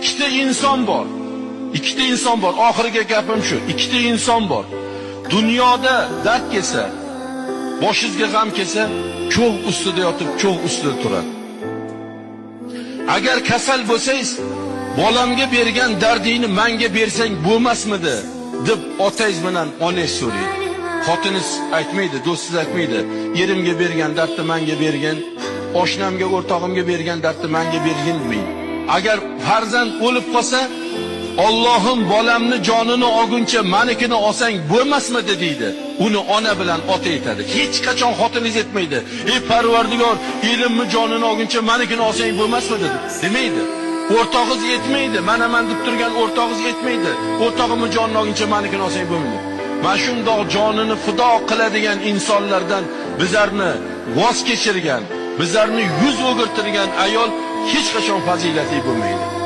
ikkita inson bor. Ikkita inson bor. Oxirgi gapim shu. Ikkita inson bor. Dunyoda dard kelsa, boshingizga g'am kelsa, cho'g' ustida yotib, cho'g' ustida turadi. Agar kasal bo'lsangiz, bolamga bergan dardingni menga bersang bo'lmasmidi deb otangiz bilan onangiz so'raydi. Xotiniz aytmaydi, do'stingiz aytmaydi. Erimga bergan dardni menga bergin, oshnamga, o'rtog'imga bergan dardni menga bergin deydi. Agar farzand o'lib qolsa, Allohim bolamni jonini olguncha menikini olsang bo'lmasmidi deydi. Uni ona bilan ota aytadi. Hech qachon xotiningiz aytmaydi. Ey Parvardigor, erimni jonini olguncha menikini olsang bo'lmasmidi demaydi. O'rtog'ingiz aytmaydi. Mana men deb turgan o'rtog'ingiz aytmaydi. O'rtog'imni jonini olguncha menikini olsang bo'lmaydi. Mana shundoq jonini fido qiladigan insonlardan bizlarni voz kechirgan, bizlarni yuz o'girtirgan ayol hech qachon fazilatli bo'lmaydi.